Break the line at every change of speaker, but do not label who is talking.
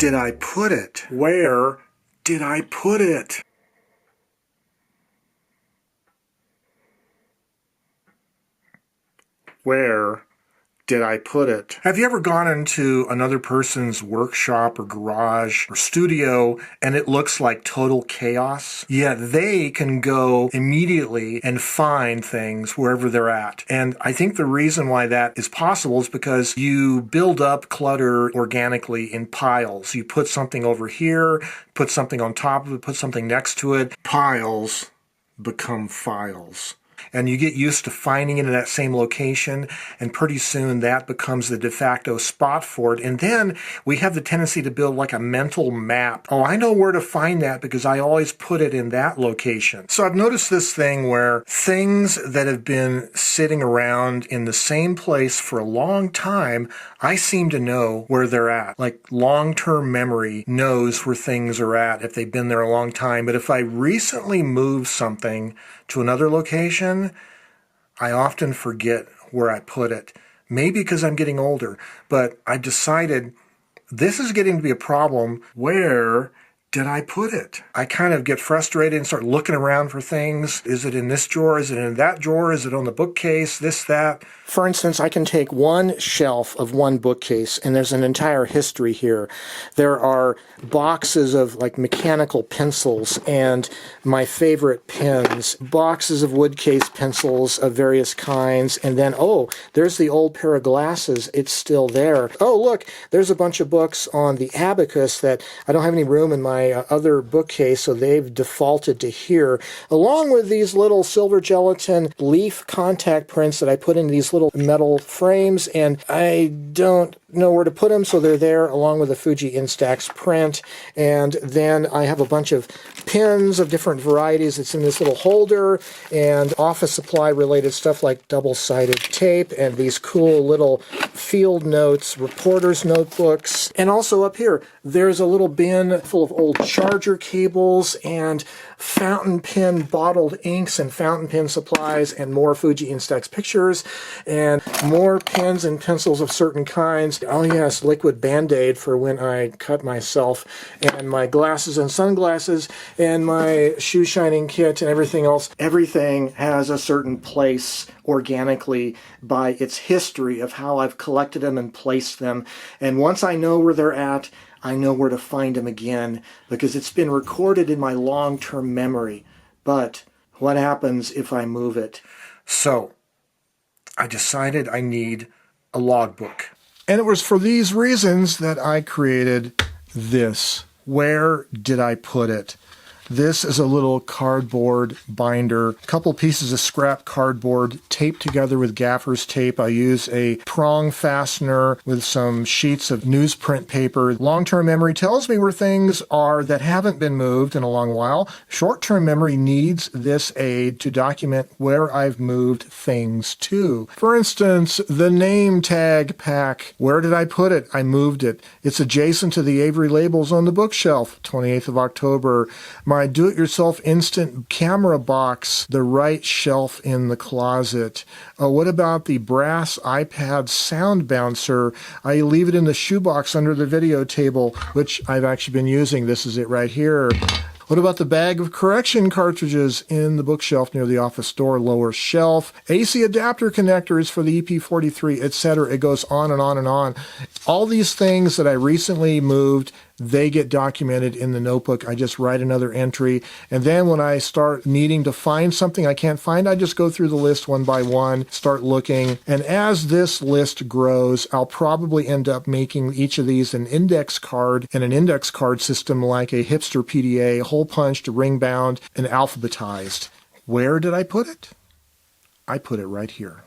did I put it? Where did I put it? Where did I put it? Have you ever gone into another person's workshop or garage or studio and it looks like total chaos? Yet they can go immediately and find things wherever they're at. And I think the reason why that is possible is because you build up clutter organically in piles. You put something over here, put something on top of it, put something next to it. Piles become files. And you get used to finding it in that same location, and pretty soon that becomes the de facto spot for it. And then we have the tendency to build like a mental map. Oh, I know where to find that because I always put it in that location. So I've noticed this thing where things that have been sitting around in the same place for a long time, I seem to know where they're at. Like long-term memory knows where things are at if they've been there a long time. But if I recently move something to another location, I often forget where I put it. Maybe because I'm getting older, but I decided this is getting to be a problem. Where did I put it? I kind of get frustrated and start looking around for things. Is it in this drawer? Is it in that drawer? Is it on the bookcase? This, that. For instance, I can take one shelf of one bookcase, and there's an entire history here. There are boxes of like mechanical pencils and my favorite pens, boxes of wood case pencils of various kinds, and then, oh, there's the old pair of glasses. It's still there. Oh, look, there's a bunch of books on the abacus that I don't have any room in my other bookcase, so they've defaulted to here, along with these little silver gelatin leaf contact prints that I put into these little metal frames, and I don't know where to put them, so they're there along with the Fuji Instax print. And then I have a bunch of pens of different varieties that's in this little holder, and office supply related stuff like double-sided tape and these cool little field notes, reporter's notebooks. And also up here, there's a little bin full of old charger cables and fountain pen bottled inks and fountain pen supplies and more Fuji Instax pictures and more pens and pencils of certain kinds. Oh yes, liquid Band-Aid for when I cut myself, and my glasses and sunglasses and my shoe shining kit and everything else. Everything has a certain place organically by its history of how I've collected them and placed them. And once I know where they're at, I know where to find them again because it's been recorded in my long-term memory. But what happens if I move it? So I decided I need a logbook. And it was for these reasons that I created this. Where did I put it? This is a little cardboard binder, a couple pieces of scrap cardboard taped together with gaffer's tape. I use a prong fastener with some sheets of newsprint paper. Long-term memory tells me where things are that haven't been moved in a long while. Short-term memory needs this aid to document where I've moved things to. For instance, the name tag pack. Where did I put it? I moved it. It's adjacent to the Avery labels on the bookshelf. 28th of October. My do-it-yourself instant camera box, the right shelf in the closet. What about the brass iPad sound bouncer? I leave it in the shoebox under the video table, which I've actually been using. This is it right here. What about the bag of correction cartridges in the bookshelf near the office door, lower shelf? AC adapter connectors for the EP43, etc. It goes on and on and on. All these things that I recently moved, they get documented in the notebook. I just write another entry. And then when I start needing to find something I can't find, I just go through the list one by one, start looking. And as this list grows, I'll probably end up making each of these an index card and an index card system like a hipster PDA, hole punched, ring bound, and alphabetized. Where did I put it? I put it right here.